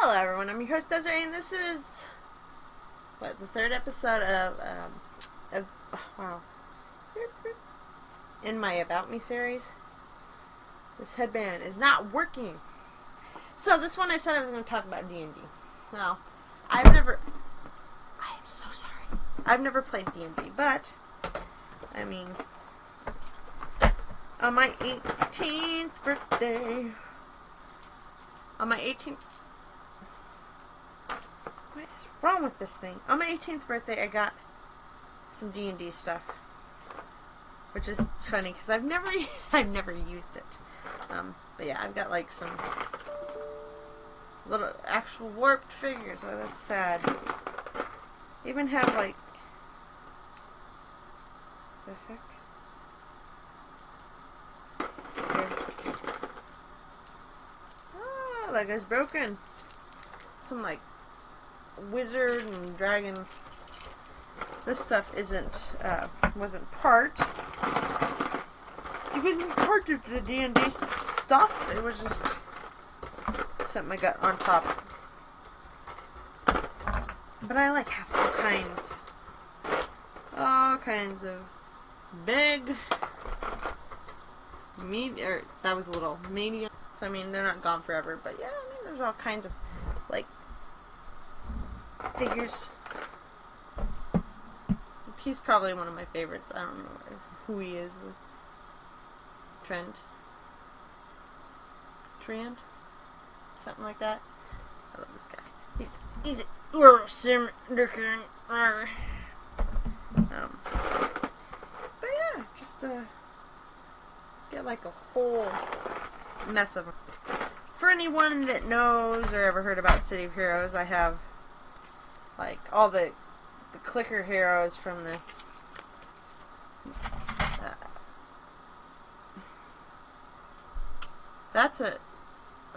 Hello everyone, I'm your host Desiree, and this is the third episode of wow, in my About Me series. This headband is not working. So this one I said I was going to talk about D&D. Now, I am so sorry. I've never played D&D, but I mean, on my 18th birthday, what is wrong with this thing? On my 18th birthday, I got some D&D stuff, which is funny because I've never used it. But yeah, I've got like some little actual warped figures. Oh, that's sad. I even have like the heck. Oh, that guy's broken. Some like wizard and dragon. This stuff wasn't part of the D&D stuff. It was just something I got on top. But I like have all kinds of big, that was a little medium. So I mean, they're not gone forever, but yeah, I mean, there's all kinds of like figures. He's probably one of my favorites. I don't know who he is. Trent? Something like that. I love this guy. He's but yeah, just get like a whole mess of them. For anyone that knows or ever heard about City of Heroes, I have like all the clicker heroes from the that's a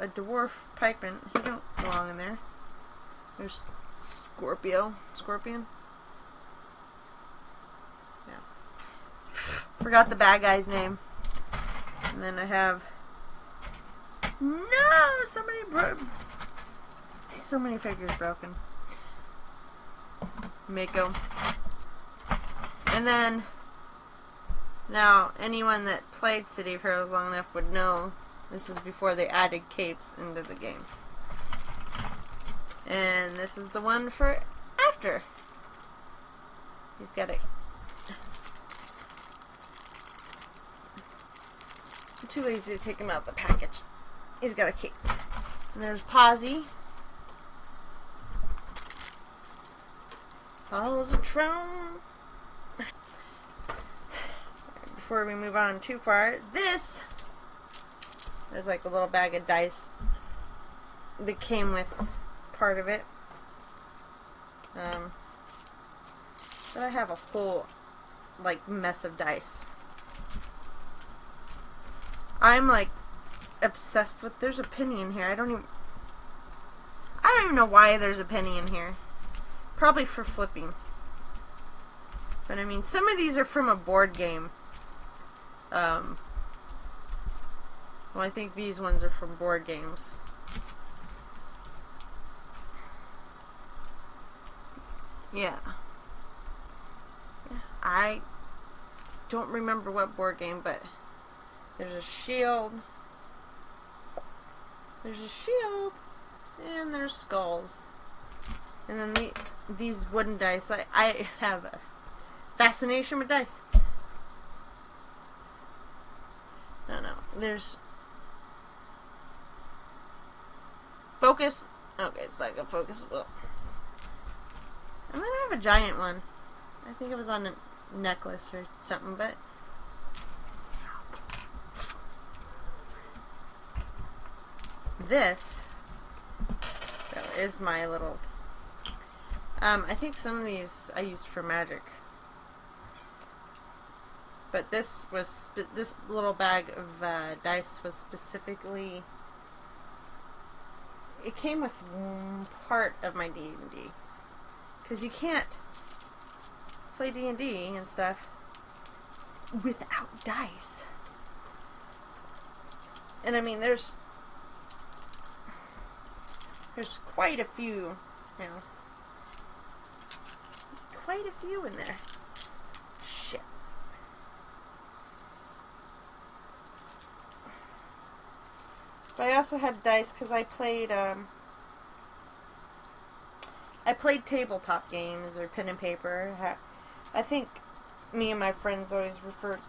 dwarf pikeman. He don't belong in there. There's Scorpion. Yeah. Forgot the bad guy's name. And then I have somebody broke. So many figures broken. Mako. And then now anyone that played City of Heroes long enough would know this is before they added capes into the game. And this is the one for after. He's got a... I'm too lazy to take him out the package. He's got a cape. And there's Posy. Follows a throne. Before we move on too far, there's like a little bag of dice that came with part of it. But I have a whole like mess of dice. I'm like obsessed with. There's a penny in here. I don't even know why there's a penny in here. Probably for flipping. But I mean, some of these are from a board game. Well, I think these ones are from board games. Yeah. I don't remember what board game, but there's a shield. And there's skulls. And then these wooden dice. I have a fascination with dice. No. There's focus. Okay, it's like a focus wheel. And then I have a giant one. I think it was on a necklace or something, but this is my little I think some of these I used for magic. But this little bag of dice was specifically, it came with part of my D&D. Because you can't play D&D and stuff without dice. And I mean, there's There's quite a few, you know. Quite a few in there. Shit. But I also had dice because I played tabletop games or pen and paper. I think me and my friends always referred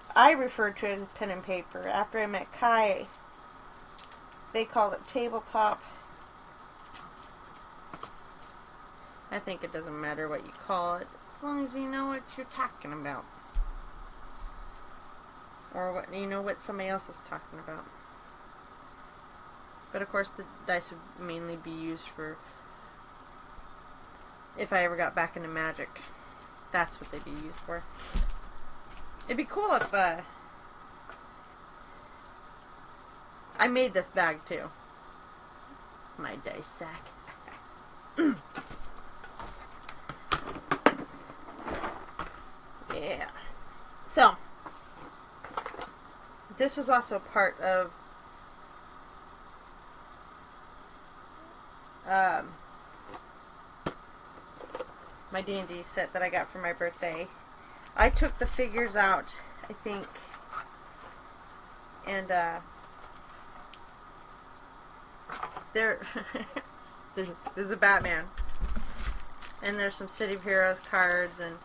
to it as pen and paper. After I met Kai, they called it tabletop. I think it doesn't matter what you call it, as long as you know what you're talking about. Or what you know what somebody else is talking about. But of course the dice would mainly be used for if I ever got back into Magic. That's what they'd be used for. It'd be cool if I made this bag too. My dice sack. Yeah. So, this was also part of my D&D set that I got for my birthday. I took the figures out, I think, and there's a Batman, and there's some City of Heroes cards, and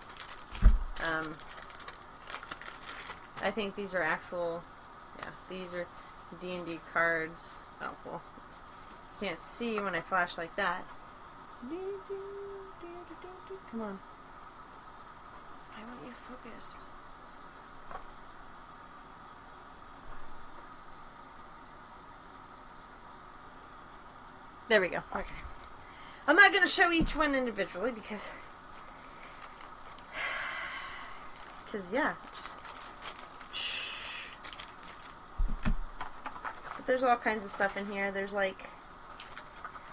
I think these are actual, yeah, these are D&D cards. Oh, well, you can't see when I flash like that. Come on. Why won't you focus? There we go. Okay. I'm not going to show each one individually because yeah. But there's all kinds of stuff in here. There's like,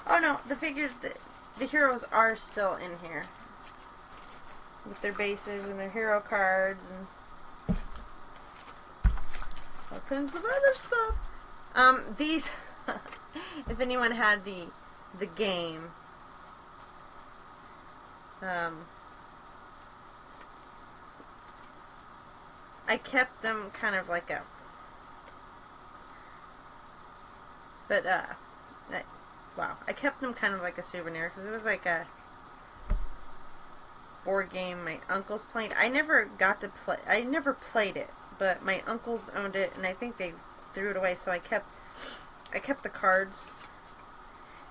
oh no, the figures, the heroes are still in here with their bases and their hero cards and all kinds of other stuff. These, if anyone had the game, I kept them kind of like wow, I kept them kind of like a souvenir because it was like a board game my uncles played. I never got to play. I never played it, but my uncles owned it, and I think they threw it away. So I kept the cards,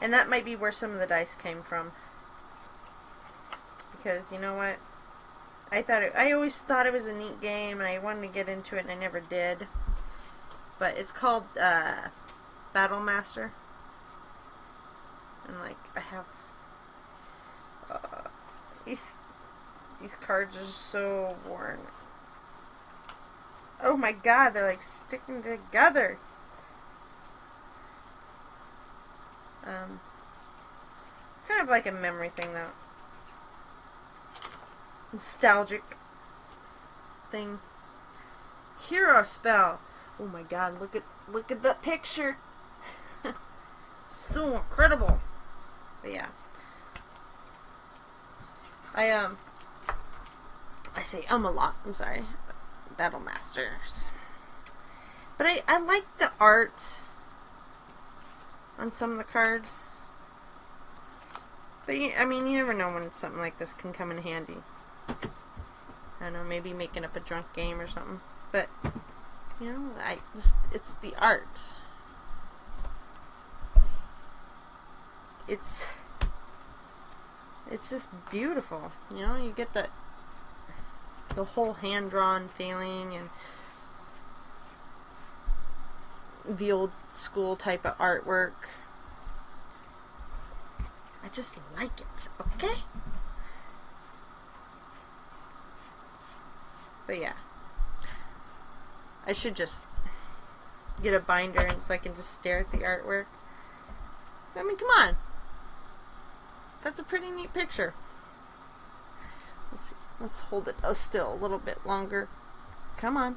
and that might be where some of the dice came from. Because you know what, I always thought it was a neat game, and I wanted to get into it, and I never did. But it's called Battle Master. And like I have these cards are so worn. Oh my god, they're like sticking together. Kind of like a memory thing though. Nostalgic thing. Hero spell. Oh my god, look at that picture. So incredible. But yeah. I say a lot. I'm sorry. Battle Masters. But I like the art on some of the cards. But I mean, you never know when something like this can come in handy. I don't know, maybe making up a drunk game or something. But you know, it's the art. It's just beautiful. You know, you get the whole hand-drawn feeling and the old school type of artwork. I just like it, okay? But yeah. I should just get a binder so I can just stare at the artwork. I mean, come on. That's a pretty neat picture. Let's see. Let's hold it still a little bit longer. Come on.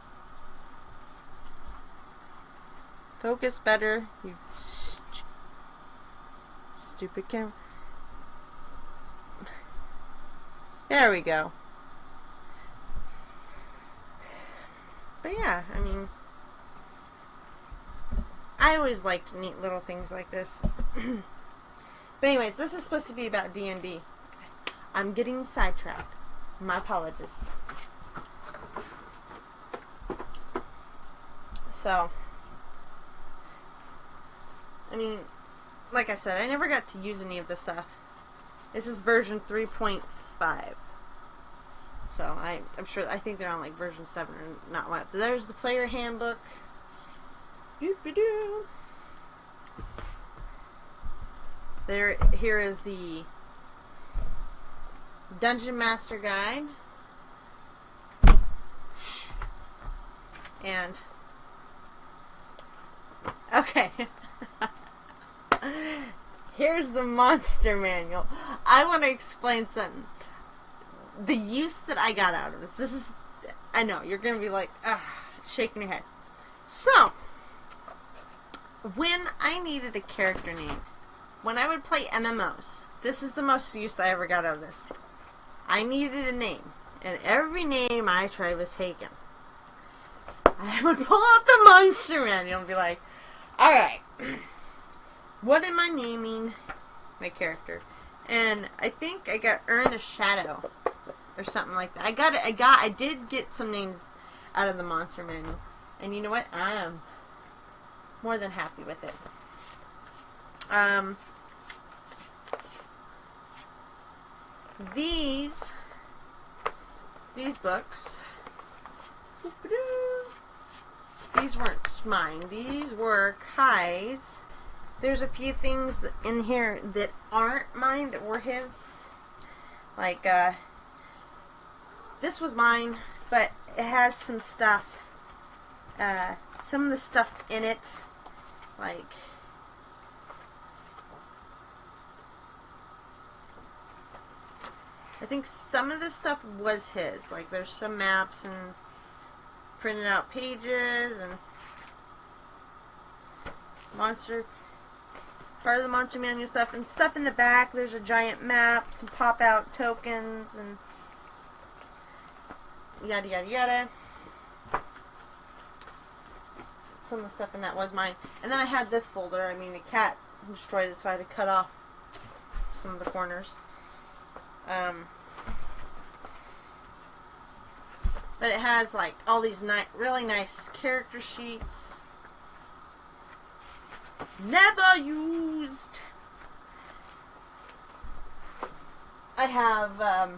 Focus better. You stupid camera. There we go. But yeah, I mean, I always liked neat little things like this. But anyways, this is supposed to be about D&D. I'm getting sidetracked. My apologies. So, I mean, like I said, I never got to use any of this stuff. This is version 3.5. So, I'm sure, I think they're on like version 7 or not what. But there's the player handbook. Doo-ba-doo. Here is the Dungeon Master Guide. And okay. Here's the monster manual. I want to explain something. The use that I got out of this. This is, I know, you're going to be like, shaking your head. So, when I needed a character name, when I would play MMOs, this is the most use I ever got out of this. I needed a name, and every name I tried was taken. I would pull out the monster manual and be like, alright, what am I naming my character? And I think I got Earn a Shadow, or something like that. I did get some names out of the monster manual, and you know what? I am more than happy with it. These books, these weren't mine. These were Kai's. There's a few things in here that aren't mine that were his. Like, this was mine, but it has some stuff, some of the stuff in it, like, I think some of this stuff was his. Like, there's some maps and printed out pages and part of the monster manual stuff, and stuff in the back. There's a giant map, some pop-out tokens, and yada yada yada. Some of the stuff in that was mine. And then I had this folder. I mean, the cat destroyed it, so I had to cut off some of the corners. But it has like all these really nice character sheets. Never used. I have,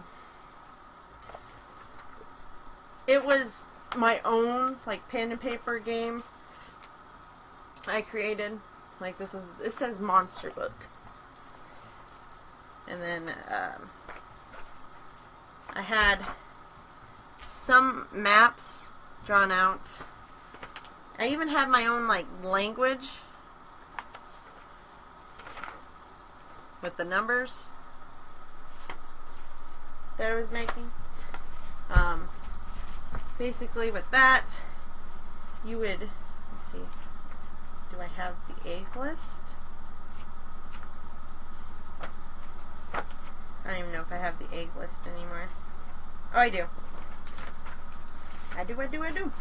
it was my own like pen and paper game I created. Like, it says Monster Book. And then, I had some maps drawn out. I even had my own, like, language with the numbers that I was making. Basically with that, you would, let's see, do I have the egg list? I don't even know if I have the egg list anymore. Oh, I do. I do.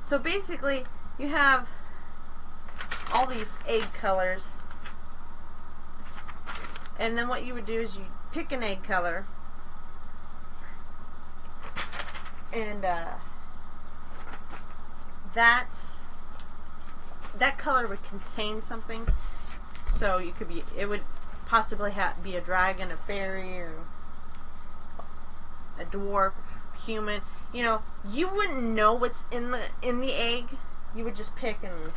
So basically, you have all these egg colors. And then what you would do is you pick an egg color. And that color would contain something. So you could it would possibly be a dragon, a fairy, or a dwarf, human. You know, you wouldn't know what's in the egg. You would just pick, and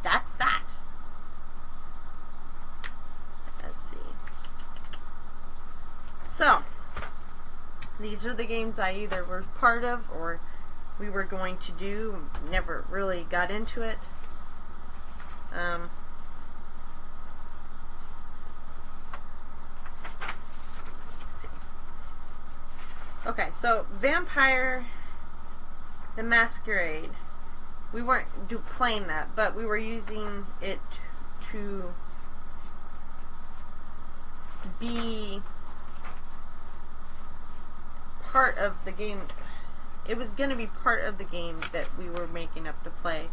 that's that. Let's see. So, these are the games I either were part of or we were going to do. Never really got into it. Let's see. Okay, so Vampire the Masquerade. We weren't playing that, but we were using it to be part of the game. It was going to be part of the game that we were making up to play.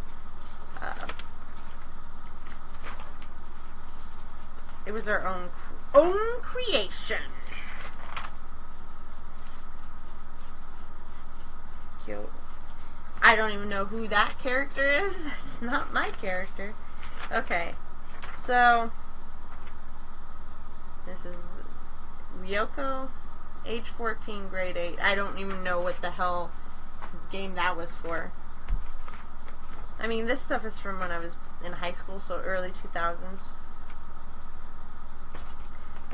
It was our own creation. Cute. I don't even know who that character is. It's not my character. Okay, so this is Ryoko, age 14, grade 8. I don't even know what the hell game that was for. I mean, this stuff is from when I was in high school, so early 2000s.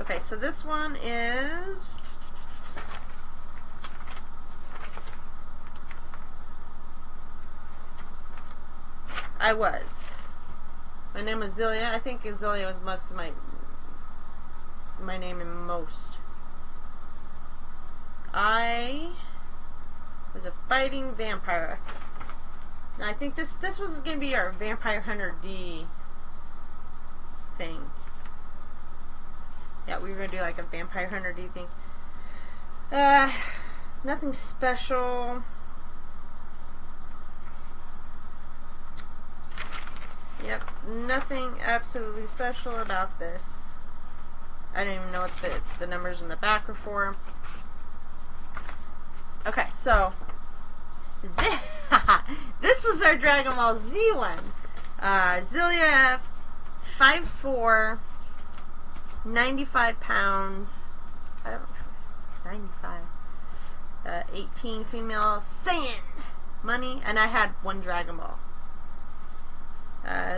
Okay, so this one is... I was. My name was Zilia. I think Zilia was most of my name in most. I was a fighting vampire. Now I think this was going to be our Vampire Hunter D thing. Yeah, we were going to do like a Vampire Hunter D thing. Nothing special. Yep, nothing absolutely special about this. I don't even know what the numbers in the back are for. Okay, so this was our Dragon Ball Z one. Zilia, 5'4", 95 pounds. I don't know, 95. 18 female Saiyan money, and I had one Dragon Ball.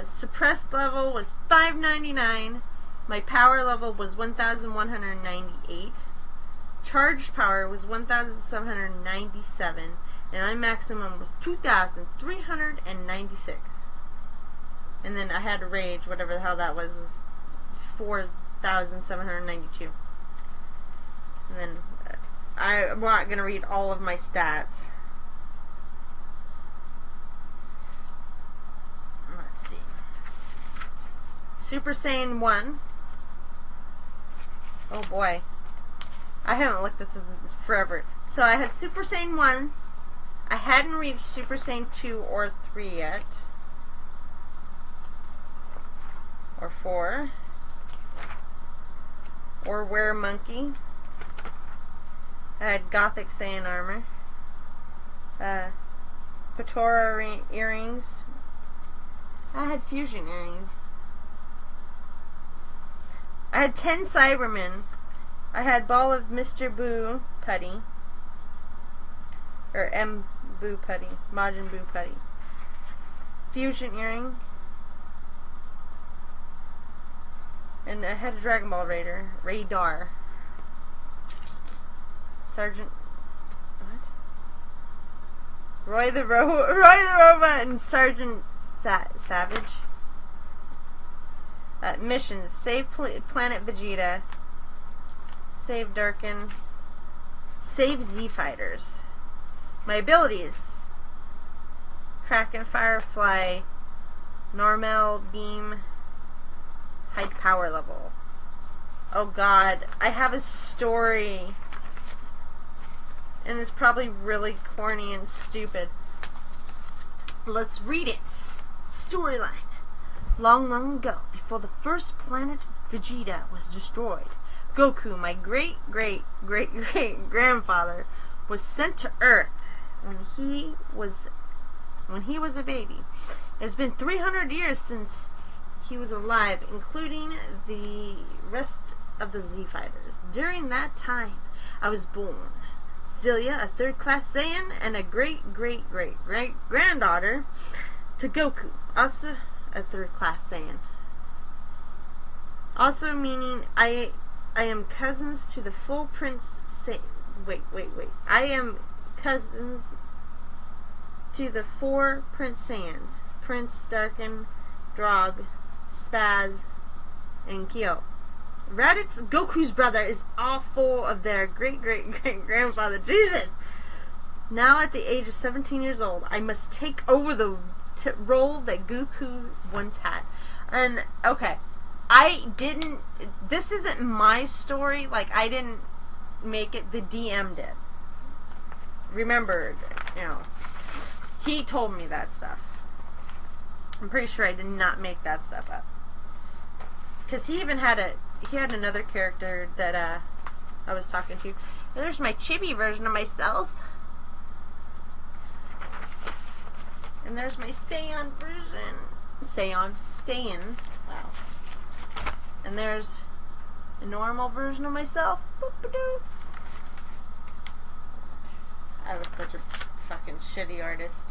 Suppressed level was 599. My power level was 1,198. Charged power was 1,797. And my maximum was 2,396. And then I had rage, whatever the hell that was 4,792. And then I'm not going to read all of my stats. Let's see. Super Saiyan 1. Oh boy. I haven't looked at this forever. So I had Super Saiyan 1. I hadn't reached Super Saiyan 2 or 3 yet. Or 4. Or Were Monkey. I had Gothic Saiyan armor. Patora earrings. I had fusion earrings. I had 10 Cybermen. I had Ball of Mr. Boo Putty. Or M. Boo Putty. Majin Boo Putty. Fusion earring. And I had a Dragon Ball Raider. Radar. Sergeant... What? Roy the Robot and Sergeant Savage. Missions. Save Planet Vegeta. Save Darkin. Save Z Fighters. My abilities. Kraken, Firefly, Normal, Beam, high power level. Oh god, I have a story. And it's probably really corny and stupid. Let's read it. Storyline. Long, long ago, before the first planet Vegeta was destroyed, Goku, my great-great-great-grandfather, was sent to Earth when he was a baby. It's been 300 years since he was alive, including the rest of the Z Fighters. During that time, I was born. Zilia, a third-class Saiyan, and a great-great-great-great-granddaughter to Goku, also a third-class Saiyan. Also meaning I am cousins to the full Prince Wait. I am cousins to the 4 Prince Saiyans. Prince Darkin, Drog, Spaz, and Kyo. Raditz, Goku's brother, is all full of their great-great-great-grandfather. Jesus! Now at the age of 17 years old, I must take over the role that Goku once had. And, okay. I didn't. This isn't my story. Like, I didn't make it. The DM did. Remember, he told me that stuff. I'm pretty sure I did not make that stuff up. Because he even had another character that I was talking to. There's my chibi version of myself. And there's my Saiyan version. Saiyan. Wow. And there's a normal version of myself. Boop-a-doo. I was such a fucking shitty artist.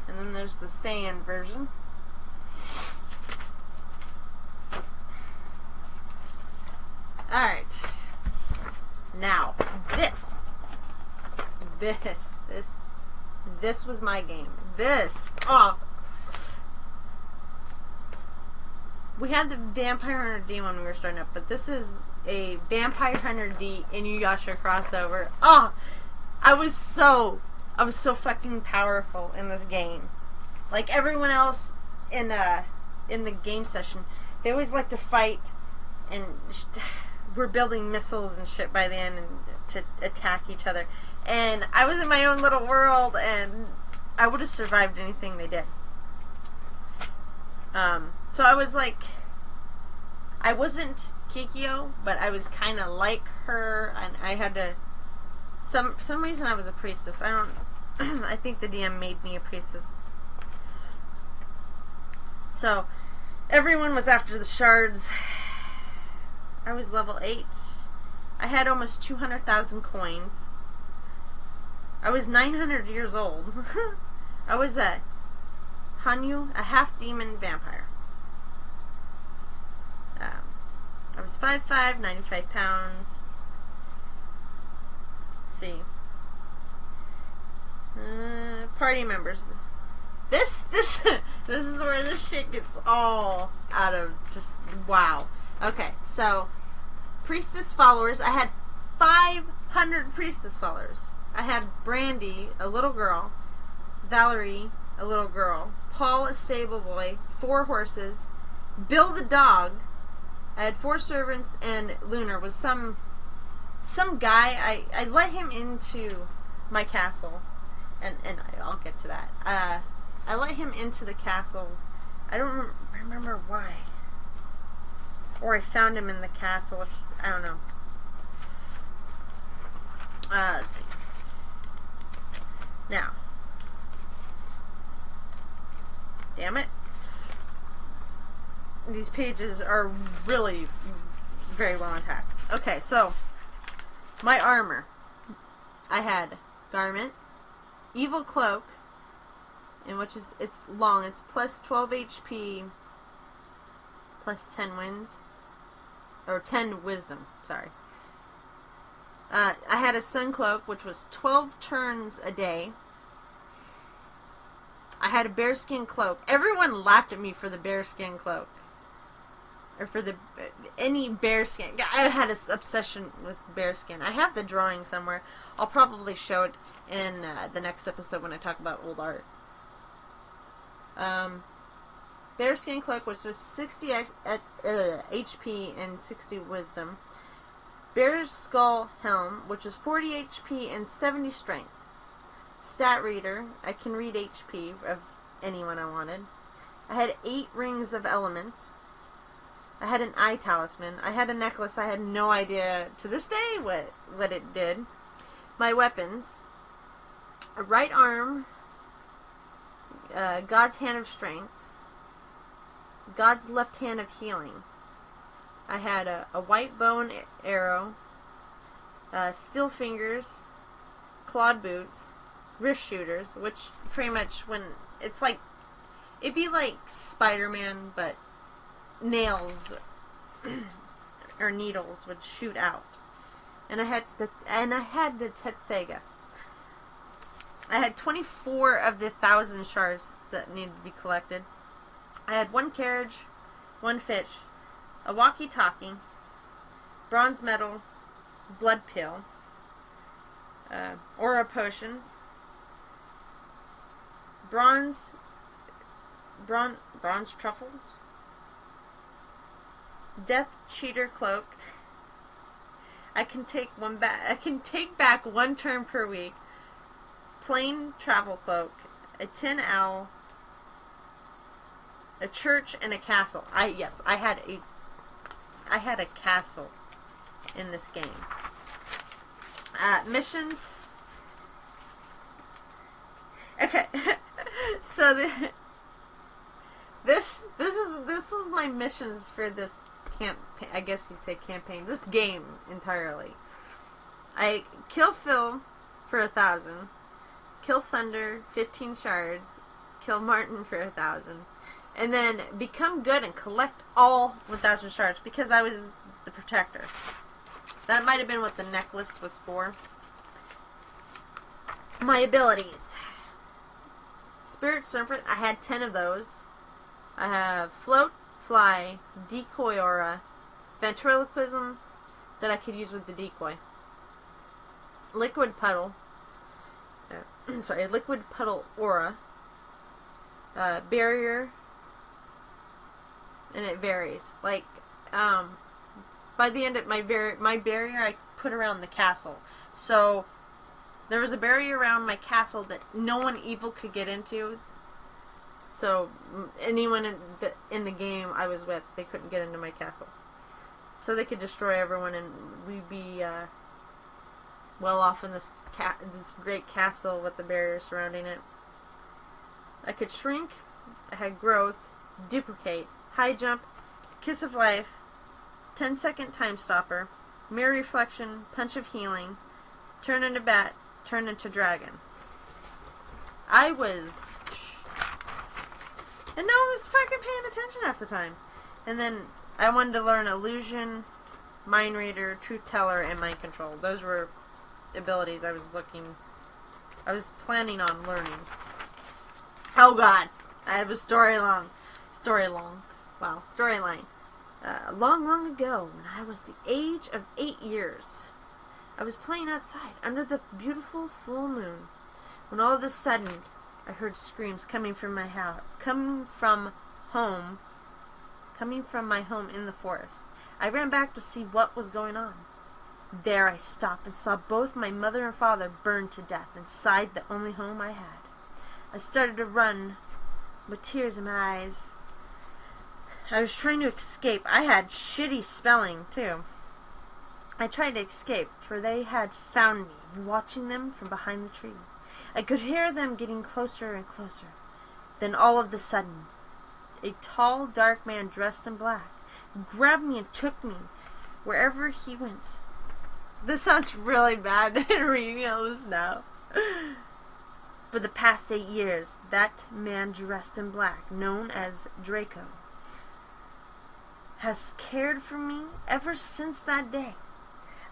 And then there's the Saiyan version. Alright. Now, this was my game. We had the Vampire Hunter D when we were starting up, but this is a Vampire Hunter D Inuyasha crossover. I was so fucking powerful in this game. Like everyone else in the game session, they always like to fight, and we're building missiles and shit by the end and to attack each other. And I was in my own little world, and I would have survived anything they did. So I was like, I wasn't Kikyo, but I was kind of like her, and I had to, some reason I was a priestess. I think the DM made me a priestess. So, everyone was after the shards. I was level 8. I had almost 200,000 coins. I was 900 years old. I was a Hanyu, a half-demon vampire. I was 5'5", 95 pounds. Let's see. Party members. This is where this shit gets all out of just wow. Okay, so priestess followers. I had 500 priestess followers. I had Brandy, a little girl, Valerie, a little girl, Paul, a stable boy, 4 horses, Bill the dog. I had 4 servants, and Lunar was some guy. I let him into my castle, and I'll get to that. I let him into the castle. I don't remember why. Or I found him in the castle. I don't know. Let's see. Now. Damn it. These pages are really very well intact. Okay, so my armor. I had Garment, Evil Cloak, in which is it's long. It's plus 12 HP, plus 10 wins, or 10 wisdom. Sorry. I had a Sun Cloak, which was 12 turns a day. I had a Bearskin Cloak. Everyone laughed at me for the Bearskin Cloak. Or for any bearskin. I had this obsession with bearskin. I have the drawing somewhere. I'll probably show it in the next episode when I talk about old art. Bearskin Cloak, which was 60 HP and 60 wisdom. Bear's Skull Helm, which is 40 HP and 70 strength. Stat Reader, I can read HP of anyone I wanted. I had 8 Rings of Elements. I had an eye talisman. I had a necklace. I had no idea to this day what it did. My weapons. A right arm. God's hand of strength. God's left hand of healing. I had a white bow and arrow. Steel fingers. Clawed boots. Wrist shooters. Which pretty much when it's like, it'd be like Spider-Man, but nails or needles would shoot out. And I had the Tetsega. I had 24 of the 1,000 shards that needed to be collected. I had 1 carriage, 1 fish, a walkie-talkie, bronze medal, blood pill, aura potions, bronze truffles. Death Cheater Cloak. I can take back 1 turn per week. Plain Travel Cloak. A Tin Owl. A church and a castle. I had a castle in this game. Missions. Okay. So this was my missions for this I guess you'd say campaign. This game entirely. I kill Phil for 1,000. Kill Thunder, 15 shards. Kill Martin for 1,000. And then become good and collect all 1,000 shards because I was the protector. That might have been what the necklace was for. My abilities. Spirit Serpent, I had 10 of those. I have Float, Fly, Decoy Aura, Ventriloquism that I could use with the decoy. Liquid Puddle. Liquid Puddle Aura. Barrier. And it varies. Like, by the end of my barrier I put around the castle. So, there was a barrier around my castle that no one evil could get into. So, anyone in the game I was with, they couldn't get into my castle. So they could destroy everyone and we'd be well off in this great castle with the barrier surrounding it. I could shrink. I had growth, duplicate, high jump, kiss of life, 10-second time stopper, mirror reflection, punch of healing, turn into bat, turn into dragon. And no one was fucking paying attention half the time. And then I wanted to learn illusion, mind reader, truth teller, and mind control. Those were abilities I was planning on learning. Oh god, I have a storyline. Long ago, when I was the age of 8 years, I was playing outside under the beautiful full moon, when all of a sudden I heard screams coming from my home in the forest. I ran back to see what was going on. There I stopped and saw both my mother and father burned to death inside the only home I had. I started to run with tears in my eyes. I was trying to escape. I had shitty spelling, too. I tried to escape, for they had found me, watching them from behind the tree. I could hear them getting closer and closer. Then all of a sudden, a tall, dark man dressed in black grabbed me and took me wherever he went. This sounds really bad reading all this now. For the past 8 years, that man dressed in black, known as Draco, has cared for me ever since that day.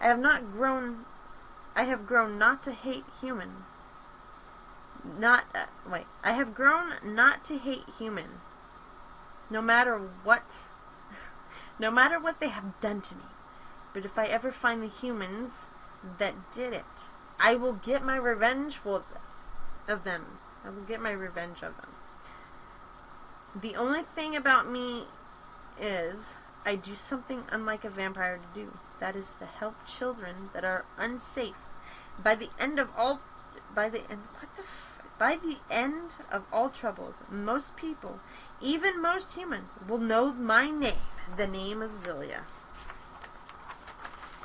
I have grown not to hate human. I have grown not to hate human. No matter what they have done to me. But if I ever find the humans that did it, I will get my revenge of them. I will get my revenge of them. The only thing about me is I do something unlike a vampire to do. That is to help children that are unsafe. By the end of all troubles, most people, even most humans, will know my name, the name of Zilia.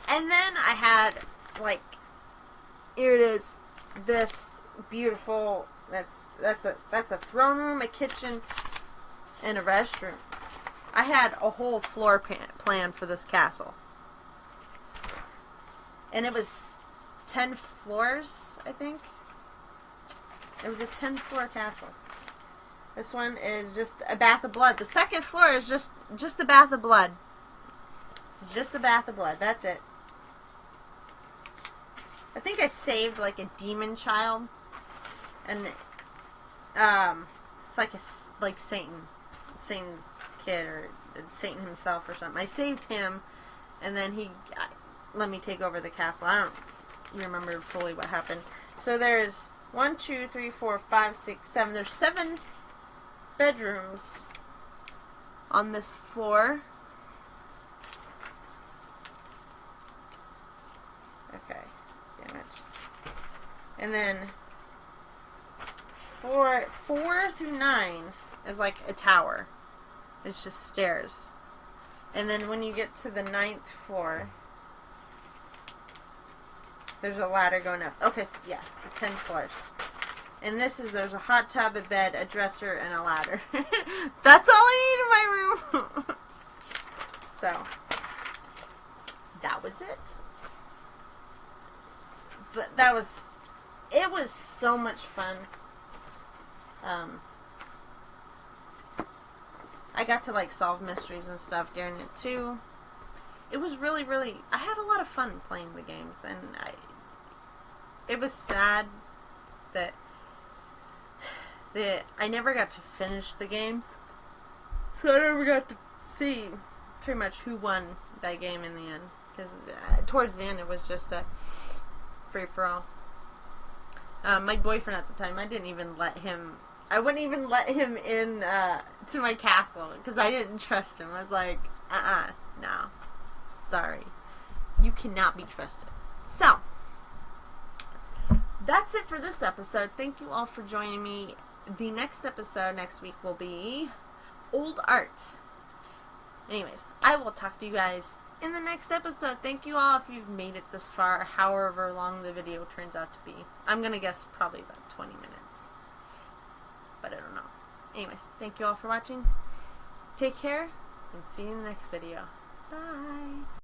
And then I had, here it is, this beautiful, that's a throne room, a kitchen, and a restroom. I had a whole floor plan for this castle. And it was 10 floors, I think. It was a 10-floor castle. This one is just a bath of blood. The second floor is just a bath of blood. Just a bath of blood. That's it. I think I saved a demon child, and it's like Satan's kid, or Satan himself or something. I saved him, and then he let me take over the castle. I don't remember fully what happened. So there's 1, 2, 3, 4, 5, 6, 7. There's 7 bedrooms on this floor. And then floor 4 through 9 is like a tower. It's just stairs. And then when you get to the 9th floor, there's a ladder going up. Okay, so yeah, so 10 floors. And there's a hot tub, a bed, a dresser, and a ladder. That's all I need in my room. So, that was it. But it was so much fun. I got to like solve mysteries and stuff during it too. It was really, really, I had a lot of fun playing the games, and it was sad that I never got to finish the games. So I never got to see pretty much who won that game in the end. Because towards the end it was just a free-for-all. My boyfriend at the time, I wouldn't even let him in to my castle because I didn't trust him. I was like, no. Sorry. You cannot be trusted. So, that's it for this episode. Thank you all for joining me. The next episode next week will be old art. Anyways, I will talk to you guys in the next episode. Thank you all if you've made it this far, however long the video turns out to be. I'm going to guess probably about 20 minutes. But I don't know. Anyways, thank you all for watching. Take care, and see you in the next video. Bye.